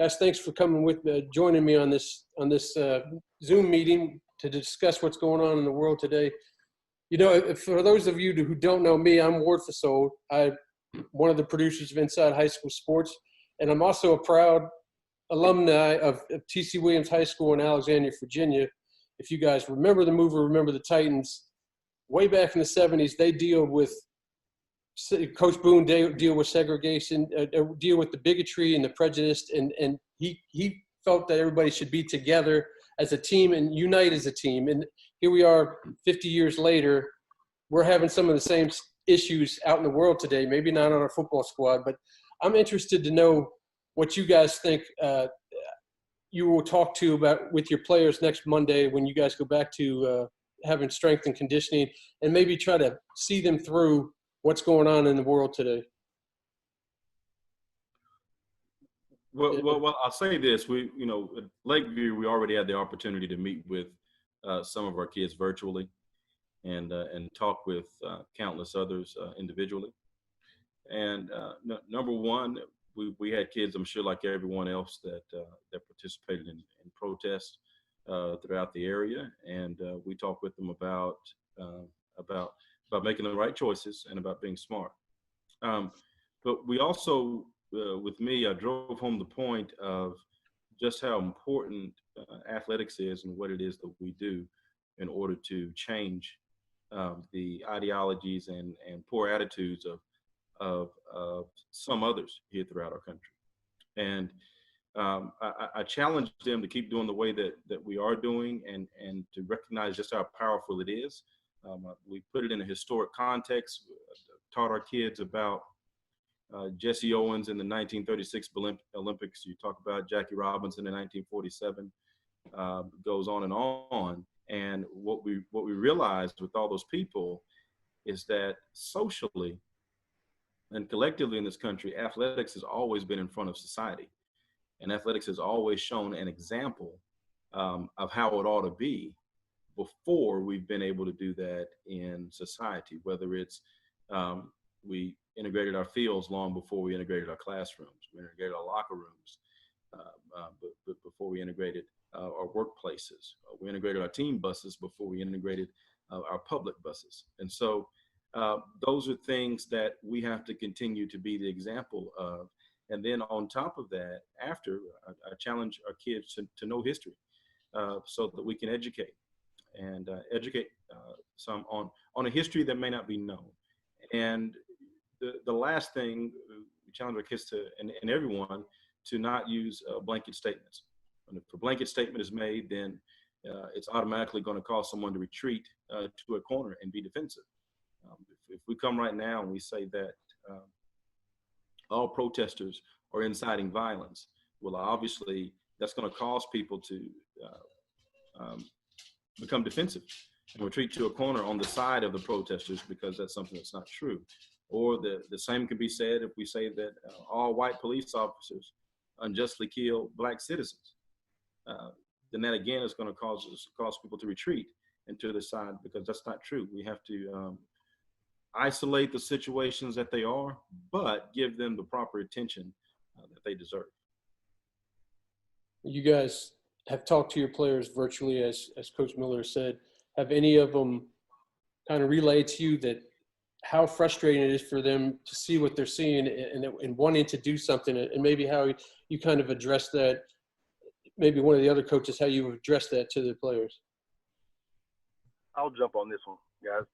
Guys, thanks for coming with joining me on this Zoom meeting to discuss what's going on in the world today. You know, for those of you who don't know me, I'm Ward Fasold. I'm one of the producers of Inside High School Sports, and I'm also a proud alumni of T.C. Williams High School in Alexandria, Virginia. If you guys remember the movie, Remember the Titans, way back in the 70s, they deal with Coach Boone deal with segregation, deal with the bigotry and the prejudice, and he felt that everybody should be together as a team and unite as a team. And here we are 50 years later, we're having some of the same issues out in the world today, maybe not on our football squad, but I'm interested to know what you guys think you will talk to about with your players next Monday when you guys go back to having strength and conditioning, and maybe try to see them through what's going on in the world today. Well, I'll say this. At Lakeview, we already had the opportunity to meet with some of our kids virtually and talk with countless others individually. And number one, we had kids, I'm sure like everyone else, that participated in protests throughout the area. And we talked with them about making the right choices and about being smart. But we also, with me, I drove home the point of just how important athletics is and what it is that we do in order to change the ideologies and poor attitudes of some others here throughout our country. And I challenged them to keep doing the way that we are doing and to recognize just how powerful it is. We put it in a historic context, taught our kids about Jesse Owens in the 1936 Olympics. You talk about Jackie Robinson in 1947, goes on and on. And what we realized with all those people is that socially and collectively in this country, athletics has always been in front of society. And athletics has always shown an example of how it ought to be before we've been able to do that in society, whether it's we integrated our fields long before we integrated our classrooms, we integrated our locker rooms, but before we integrated our workplaces, we integrated our team buses before we integrated our public buses. And so those are things that we have to continue to be the example of. And then on top of that, after, I challenge our kids to know history so that we can educate some on a history that may not be known. And the last thing, we challenge our kids to, and everyone, to not use blanket statements. And if a blanket statement is made, then it's automatically going to cause someone to retreat to a corner and be defensive. If we come right now and we say that all protesters are inciting violence, well, obviously that's going to cause people to become defensive and retreat to a corner on the side of the protesters because that's something that's not true. Or the same can be said if we say that all white police officers unjustly kill black citizens. Then that again is going to cause people to retreat into the side because that's not true. We have to isolate the situations that they are, but give them the proper attention that they deserve. You guys have talked to your players virtually, as Coach Miller said. Have any of them kind of relayed to you that how frustrating it is for them to see what they're seeing and wanting to do something, and maybe how you kind of address that? Maybe one of the other coaches, how you address that to the players. I'll jump on this one, guys.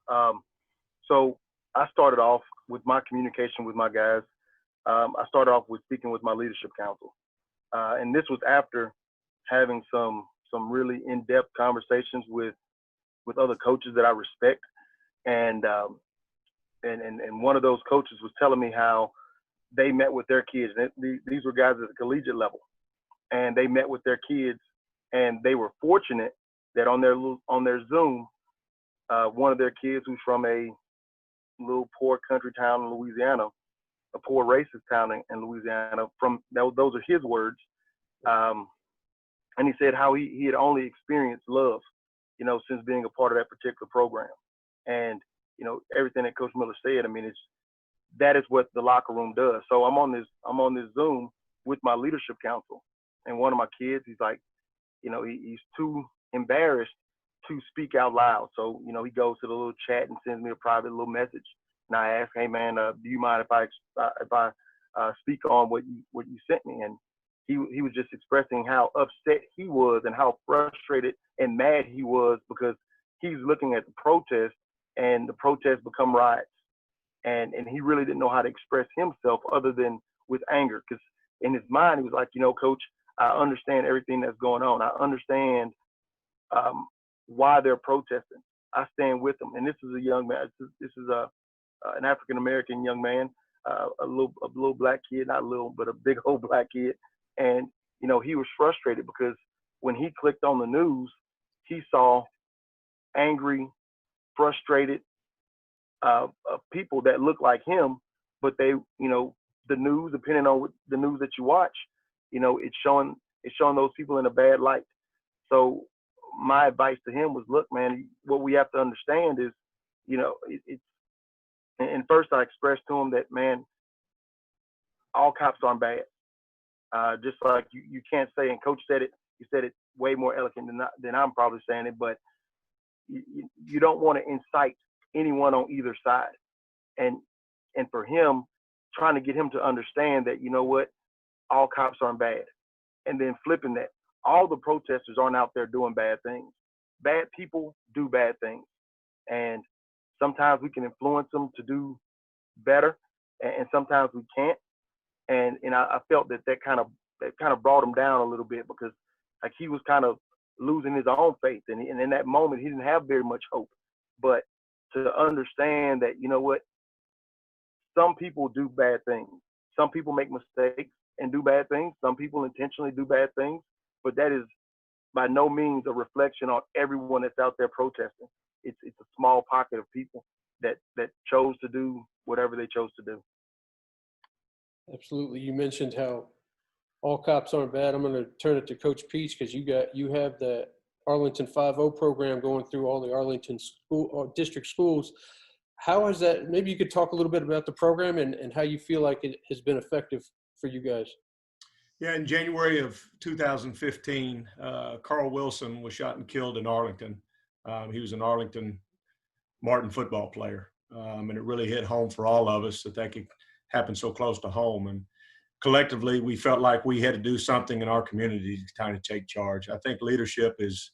So I started off with my communication with my guys. I started off with speaking with my leadership council. And this was after having some really in-depth conversations with other coaches that I respect. And one of those coaches was telling me how they met with their kids. These were guys at the collegiate level. And they met with their kids, and they were fortunate that on their Zoom, one of their kids who's from a little poor country town in Louisiana, a poor racist town in Louisiana, those are his words. And he said how he had only experienced love, since being a part of that particular program. And, everything that Coach Miller said, I mean, that is what the locker room does. So I'm on this Zoom with my leadership council, and one of my kids, he's like, he's too embarrassed to speak out loud. So, he goes to the little chat and sends me a private little message. And I ask, hey man, do you mind if I speak on what you sent me? And he was just expressing how upset he was and how frustrated and mad he was because he's looking at the protest and the protests become riots. And he really didn't know how to express himself other than with anger. Because in his mind, he was like, Coach, I understand everything that's going on. I understand why they're protesting. I stand with them. And this is a young man. This is an African-American young man, a little black kid, not a little, but a big old black kid. And, he was frustrated because when he clicked on the news, he saw angry, frustrated people that look like him, but they, the news, depending on the news that you watch, it's showing those people in a bad light. So my advice to him was, look, man, what we have to understand is, and first I expressed to him that, man, all cops aren't bad. Just like you can't say, and Coach said it, you said it way more eloquent than I'm probably saying it, but you don't want to incite anyone on either side. And for him, trying to get him to understand that, all cops aren't bad. And then flipping that, all the protesters aren't out there doing bad things. Bad people do bad things. And sometimes we can influence them to do better, and sometimes we can't. And I felt that kind of brought him down a little bit because like he was kind of losing his own faith. And in that moment, he didn't have very much hope. But to understand that, some people do bad things. Some people make mistakes and do bad things. Some people intentionally do bad things. But that is by no means a reflection on everyone that's out there protesting. It's a small pocket of people that chose to do whatever they chose to do. Absolutely. You mentioned how all cops aren't bad. I'm going to turn it to Coach Peach because you have the Arlington 5-0 program going through all the Arlington school or district schools. How is that? Maybe you could talk a little bit about the program and how you feel like it has been effective for you guys. Yeah, in January of 2015, Carl Wilson was shot and killed in Arlington. He was an Arlington Martin football player, and it really hit home for all of us that could happen so close to home. And collectively, we felt like we had to do something in our community to kind of take charge. I think leadership is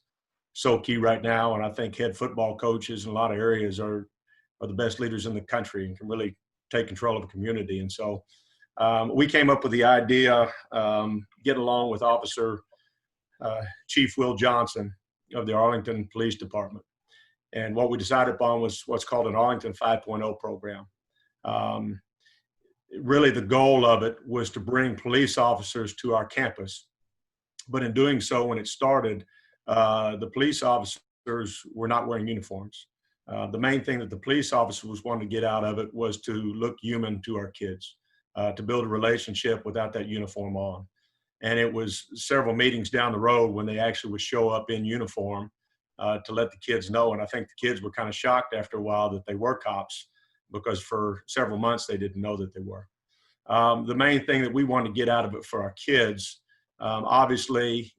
so key right now, and I think head football coaches in a lot of areas are the best leaders in the country and can really take control of a community. And so we came up with the idea, get along with Officer Chief Will Johnson of the Arlington Police Department. And what we decided upon was what's called an Arlington 5.0 program. Really the goal of it was to bring police officers to our campus. But in doing so, when it started, the police officers were not wearing uniforms. The main thing that the police officers wanted to get out of it was to look human to our kids, to build a relationship without that uniform on. And it was several meetings down the road when they actually would show up in uniform to let the kids know. And I think the kids were kind of shocked after a while that they were cops, because for several months they didn't know that they were. The main thing that we wanted to get out of it for our kids, obviously,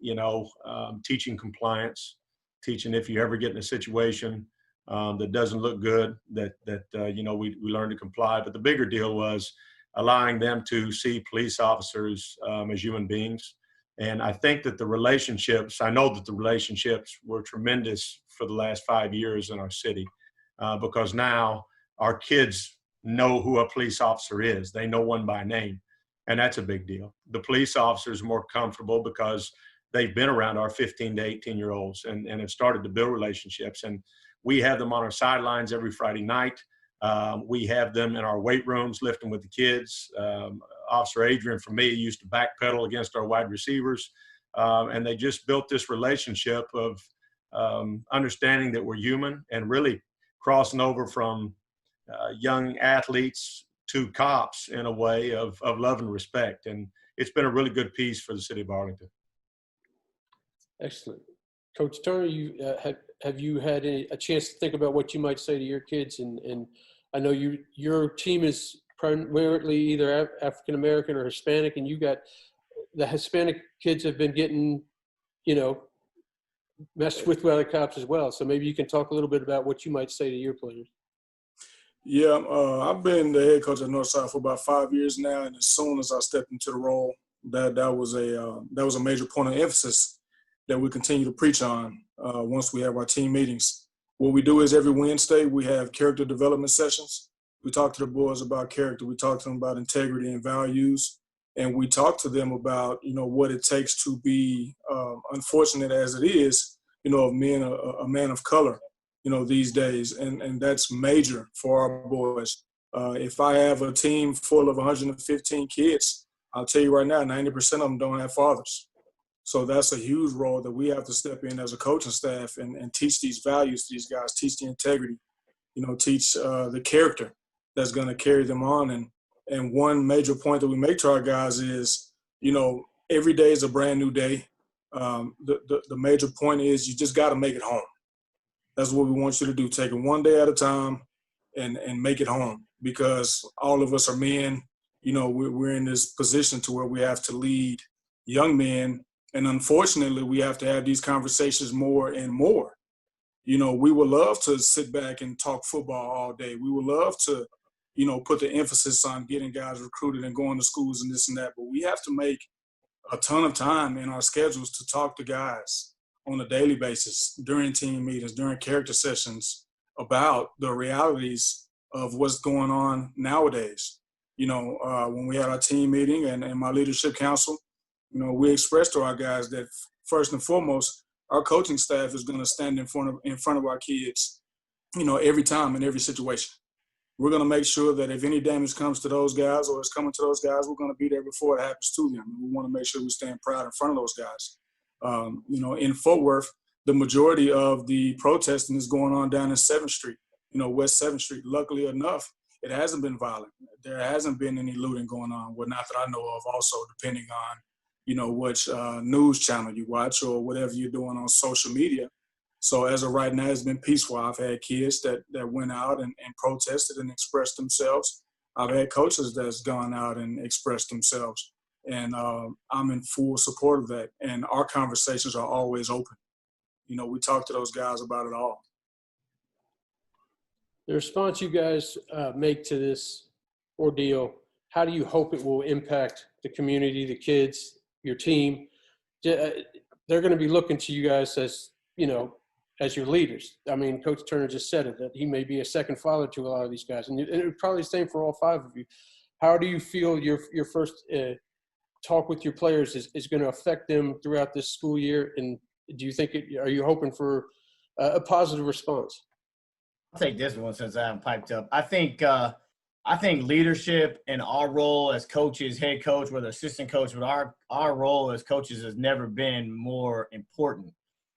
teaching compliance, teaching if you ever get in a situation that doesn't look good, that we learn to comply. But the bigger deal was allowing them to see police officers as human beings. And I think that I know that the relationships were tremendous for the last 5 years in our city, because now our kids know who a police officer is. They know one by name, and that's a big deal. The police officers are more comfortable because they've been around our 15 to 18-year-olds and have started to build relationships. And we have them on our sidelines every Friday night. We have them in our weight rooms lifting with the kids. Officer Adrian, for me, used to backpedal against our wide receivers. And they just built this relationship of understanding that we're human and really crossing over from young athletes to cops in a way of love and respect. And it's been a really good piece for the city of Arlington. Excellent. Coach Turner, have you had a chance to think about what you might say to your kids? And I know your team is primarily either African-American or Hispanic, and you got the Hispanic kids have been getting, messed with by the cops as well. So maybe you can talk a little bit about what you might say to your players. Yeah, I've been the head coach at Northside for about 5 years now, and as soon as I stepped into the role, that was a major point of emphasis that we continue to preach on once we have our team meetings. What we do is every Wednesday we have character development sessions. We talk to the boys about character. We talk to them about integrity and values, and we talk to them about what it takes to be, unfortunate as it is, of being a man of color. These days, and that's major for our boys. If I have a team full of 115 kids, I'll tell you right now, 90% of them don't have fathers. So that's a huge role that we have to step in as a coaching staff and teach these values to these guys, teach the integrity, teach the character that's going to carry them on. And one major point that we make to our guys is, every day is a brand new day. The major point is you just got to make it home. That's what we want you to do. Take it one day at a time and make it home, because all of us are men. We're in this position to where we have to lead young men. And unfortunately, we have to have these conversations more and more. We would love to sit back and talk football all day. We would love to, put the emphasis on getting guys recruited and going to schools and this and that. But we have to make a ton of time in our schedules to talk to guys on a daily basis, during team meetings, during character sessions, about the realities of what's going on nowadays. When we had our team meeting and my leadership council, we expressed to our guys that first and foremost, our coaching staff is going to stand in front of our kids, every time in every situation. We're going to make sure that if any damage comes to those guys or is coming to those guys, we're going to be there before it happens to them. We want to make sure we stand proud in front of those guys. In Fort Worth, the majority of the protesting is going on down in 7th Street, West 7th Street. Luckily enough, it hasn't been violent. There hasn't been any looting going on, well, not that I know of, also depending on, which news channel you watch or whatever you're doing on social media. So as of right now, it's been peaceful. I've had kids that went out and protested and expressed themselves. I've had coaches that's gone out and expressed themselves. And I'm in full support of that. And our conversations are always open. We talk to those guys about it all. The response you guys make to this ordeal, how do you hope it will impact the community, the kids, your team? They're going to be looking to you guys as your leaders. I mean, Coach Turner just said it, that he may be a second father to a lot of these guys. And it's probably the same for all 5 of you. How do you feel your first talk with your players is going to affect them throughout this school year? And do you think are you hoping for a positive response? I'll take this one since I haven't piped up. I think leadership and our role as coaches, head coach, whether assistant coach, but our role as coaches has never been more important.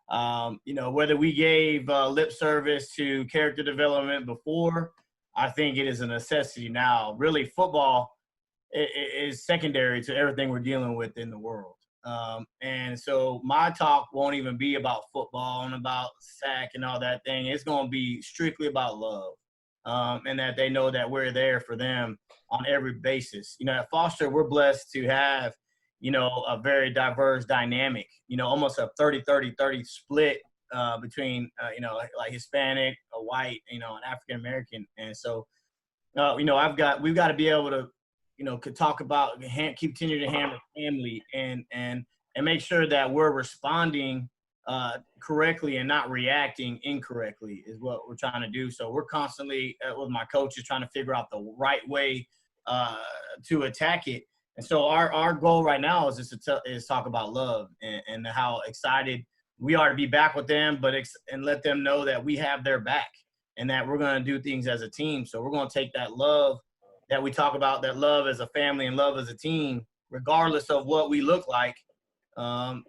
Whether we gave lip service to character development before, I think it is a necessity now. Really, football is secondary to everything we're dealing with in the world. And so my talk won't even be about football and about sack and all that thing. It's going to be strictly about love, and that they know that we're there for them on every basis. At Foster, we're blessed to have, a very diverse dynamic, almost a 30-30-30 split between, like Hispanic, a white, an African-American. And so, we've got to be able to, could talk about, continue to hammer family and make sure that we're responding correctly and not reacting incorrectly is what we're trying to do. So we're constantly with my coaches trying to figure out the right way to attack it. And so our goal right now is just to talk about love and how excited we are to be back with them, and let them know that we have their back and that we're going to do things as a team. So we're going to take that love that we talk about, that love as a family and love as a team, regardless of what we look like, that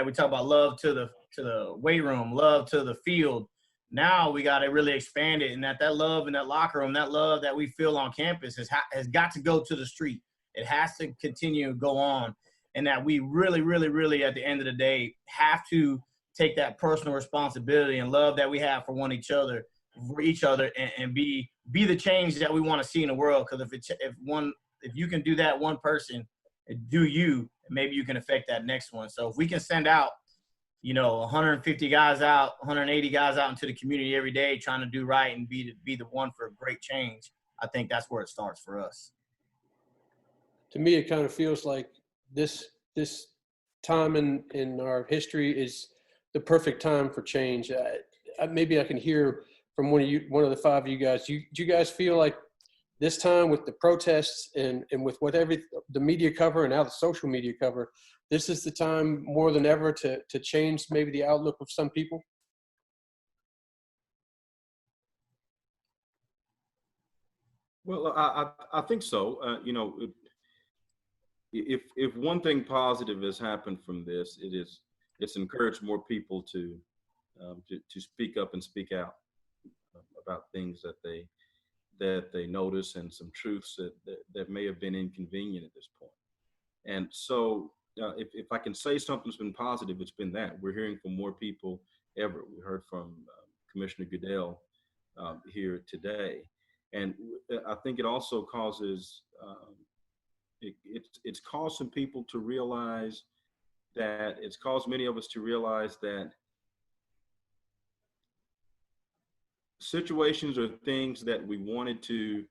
we talk about love to the weight room, love to the field. Now we got to really expand it, and that love in that locker room, that love that we feel on campus has got to go to the street. It has to continue to go on, and that we really, really, really, at the end of the day, have to take that personal responsibility and love that we have for each other, and be the change that we want to see in the world. Because if you can do that one person, do you, maybe you can affect that next one. So if we can send out, 150 guys out, 180 guys out into the community every day trying to do right and be the one for great change, I think that's where it starts for us. To me, it kind of feels like this time in our history is the perfect time for change. Maybe I can hear from one of the five of you guys. Do you guys feel like this time with the protests and with whatever the media cover and now the social media cover, this is the time more than ever to change maybe the outlook of some people? Well, I think so. If one thing positive has happened from this, it's encouraged more people to speak up and speak out about things that they notice and some truths that may have been inconvenient at this point. And so if I can say something's been positive, it's been that we're hearing from more people ever. We heard from Commissioner Goodell here today. And I think it also causes, it's caused some people to realize that, it's caused many of us to realize that situations or things that we wanted to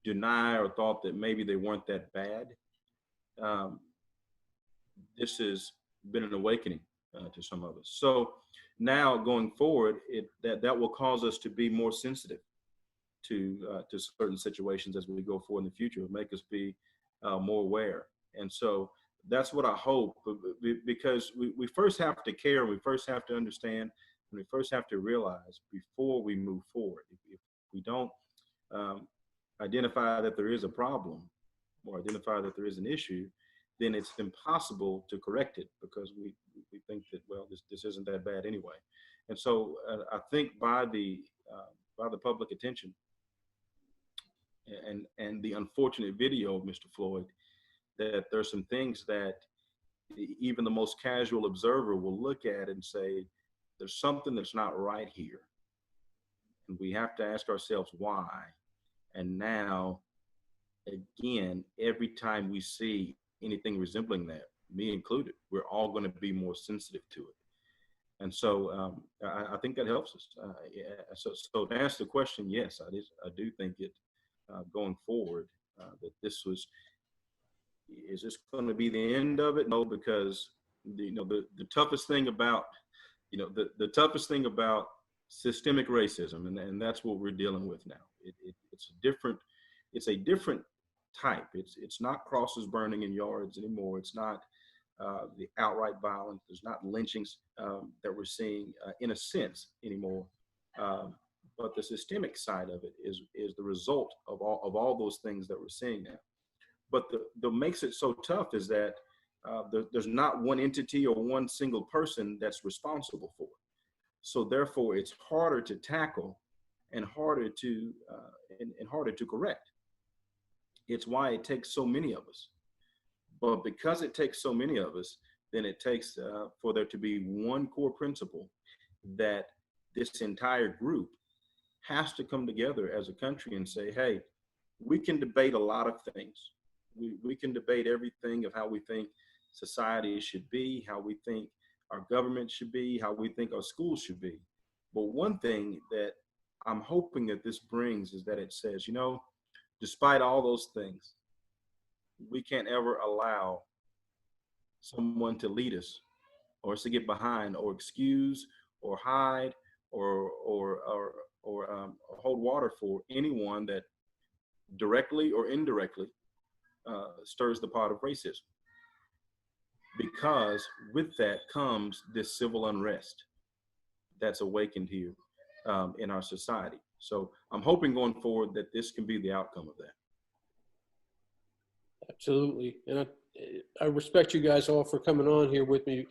deny or thought that maybe they weren't that bad, this has been an awakening to some of us. So now going forward, that will cause us to be more sensitive to certain situations as we go forward in the future. It'll make us be more aware. And so that's what I hope, because we first have to care, we first have to understand, and we first have to realize before we move forward. If we don't identify that there is a problem or identify that there is an issue, then it's impossible to correct it, because we think that, well, this isn't that bad anyway. And so I think by the public attention and the unfortunate video of Mr. Floyd, that there's some things that even the most casual observer will look at and say, there's something that's not right here. And we have to ask ourselves why. And now, again, every time we see anything resembling that, me included, we're all going to be more sensitive to it. And so I think that helps us. So to answer the question, yes, I do think it going forward that is this going to be the end of it? No, because the toughest thing about the toughest thing about systemic racism, and that's what we're dealing with now. It's a different type. It's not crosses burning in yards anymore. It's not the outright violence. There's not lynchings that we're seeing in a sense anymore. But the systemic side of it is the result of all those things that we're seeing now. But the makes it so tough is that there's not one entity or one single person that's responsible for it. So therefore, it's harder to tackle and harder to correct. It's why it takes so many of us. But because it takes so many of us, then it takes for there to be one core principle that this entire group has to come together as a country and say, hey, we can debate a lot of things. We can debate everything of how we think society should be, how we think our government should be, how we think our schools should be. But one thing that I'm hoping that this brings is that it says, despite all those things, we can't ever allow someone to lead us or us to get behind or excuse or hide or hold water for anyone that directly or indirectly stirs the pot of racism. Because with that comes this civil unrest that's awakened here in our society. So I'm hoping going forward that this can be the outcome of that. Absolutely. And I respect you guys all for coming on here with me.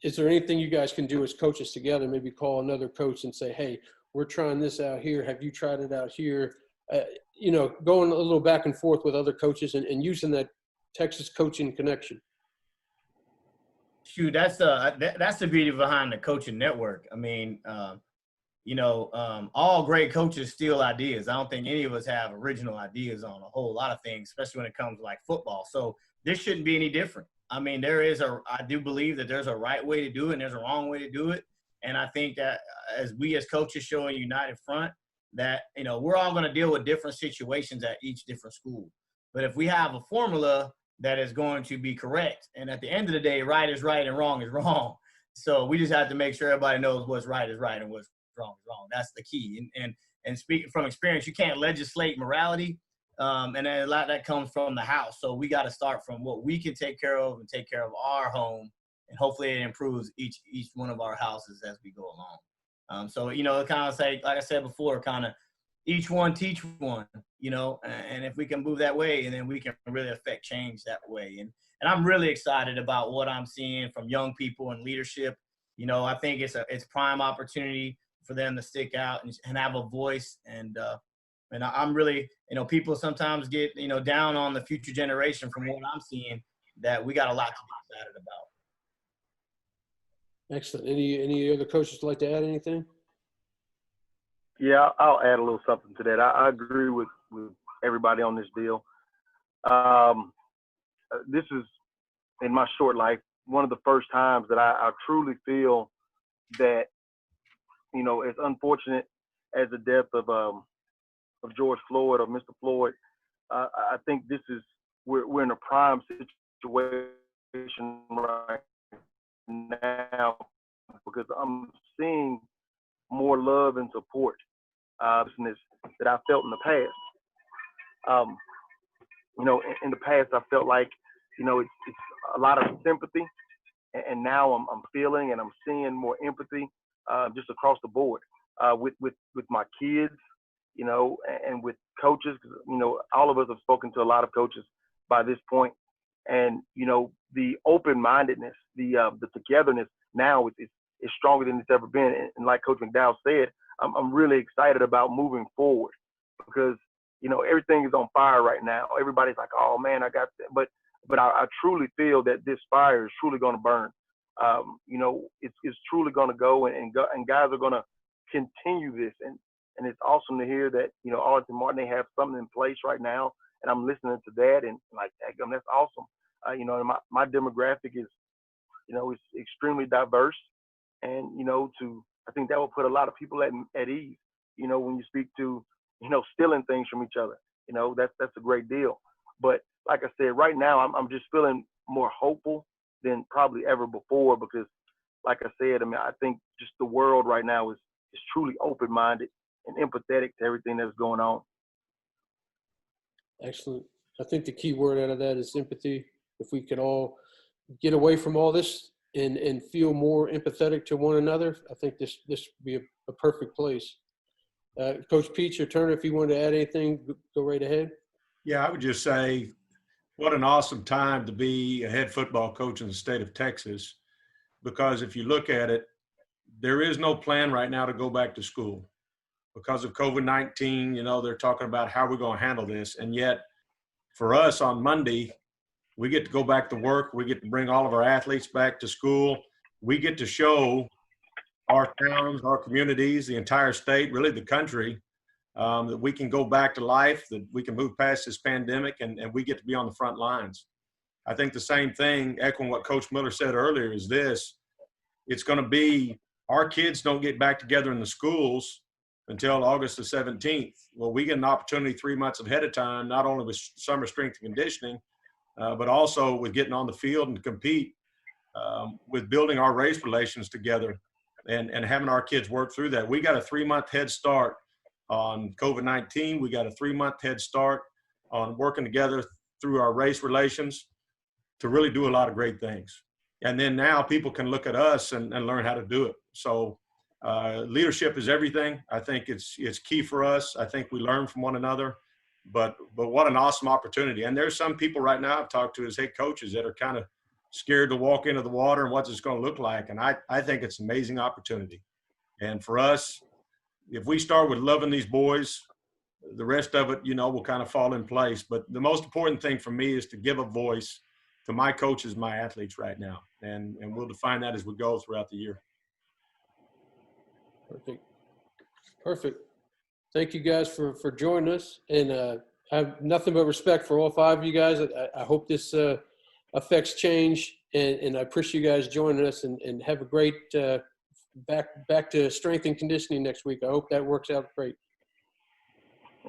Is there anything you guys can do as coaches together? Maybe call another coach and say, hey, we're trying this out here. Have you tried it out here? Going a little back and forth with other coaches and using that Texas coaching connection. Shoot, that's the beauty behind the coaching network. I mean, all great coaches steal ideas. I don't think any of us have original ideas on a whole lot of things, especially when it comes to like football. So this shouldn't be any different. I mean, I do believe that there's a right way to do it and there's a wrong way to do it. And I think that as coaches show a united front, that, we're all going to deal with different situations at each different school. But if we have a formula that is going to be correct, and at the end of the day, right is right and wrong is wrong. So we just have to make sure everybody knows what's right is right and what's wrong is wrong. That's the key. And speaking from experience, you can't legislate morality. And then a lot of that comes from the house. So we got to start from what we can take care of and take care of our home. And hopefully it improves each one of our houses as we go along. So, it kind of say, like I said before, kind of each one teach one, and if we can move that way, and then we can really affect change that way. And I'm really excited about what I'm seeing from young people and leadership. I think it's prime opportunity for them to stick out and have a voice. And I'm really, people sometimes get, down on the future generation from what I'm seeing, that we got a lot to be excited about. Excellent. Any other coaches like to add anything? Yeah, I'll add a little something to that. I agree with everybody on this deal. This is, in my short life, one of the first times that I truly feel that, as unfortunate as the death of George Floyd or Mr. Floyd, I think we're in a prime situation right now, because I'm seeing more love and support that I felt in the past. In the past, I felt like, it's a lot of sympathy, and now I'm feeling and I'm seeing more empathy just across the board with my kids, and with coaches. All of us have spoken to a lot of coaches by this point, and the open-mindedness, the togetherness now is stronger than it's ever been. And like Coach McDowell said, I'm really excited about moving forward, because everything is on fire right now. Everybody's like, oh man, I got that. But I truly feel that this fire is truly going to burn. It's truly going to go, and guys are going to continue this. And it's awesome to hear that, Arlington Martin, they have something in place right now, and I'm listening to that, and like, that's awesome. My demographic is, it's extremely diverse, and, I think that will put a lot of people at ease, when you speak to, stealing things from each other, that's a great deal. But like I said, right now, I'm just feeling more hopeful than probably ever before, because like I said, I think just the world right now is truly open-minded and empathetic to everything that's going on. Excellent. I think the key word out of that is empathy. If we can all get away from all this and feel more empathetic to one another, I think this would be a perfect place. Coach Peach or Turner, if you wanted to add anything, go right ahead. Yeah, I would just say what an awesome time to be a head football coach in the state of Texas, because if you look at it, there is no plan right now to go back to school. Because of COVID-19, they're talking about how we're going to handle this. And yet, for us on Monday, we get to go back to work. We get to bring all of our athletes back to school. We get to show our towns, our communities, the entire state, really the country, that we can go back to life, that we can move past this pandemic, and we get to be on the front lines. I think the same thing, echoing what Coach Miller said earlier, is this. It's going to be our kids don't get back together in the schools until August the 17th. Well, we get an opportunity 3 months ahead of time, not only with summer strength and conditioning, but also with getting on the field and compete, with building our race relations together and having our kids work through that. We got a 3-month head start on COVID-19. We got a 3-month head start on working together through our race relations to really do a lot of great things. And then now people can look at us and learn how to do it. So leadership is everything. I think it's key for us. I think we learn from one another, but what an awesome opportunity. And there's some people right now I've talked to as head coaches that are kind of scared to walk into the water and what's it's going to look like. And I think it's an amazing opportunity. And for us, if we start with loving these boys, the rest of it, will kind of fall in place. But the most important thing for me is to give a voice to my coaches, my athletes right now. And we'll define that as we go throughout the year. Perfect. Thank you guys for joining us. And I have nothing but respect for all 5 of you guys. I hope this affects change. And I appreciate you guys joining us, and have a great back to strength and conditioning next week. I hope that works out great.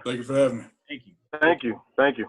Thank you for having me. Thank you. Thank you. Thank you.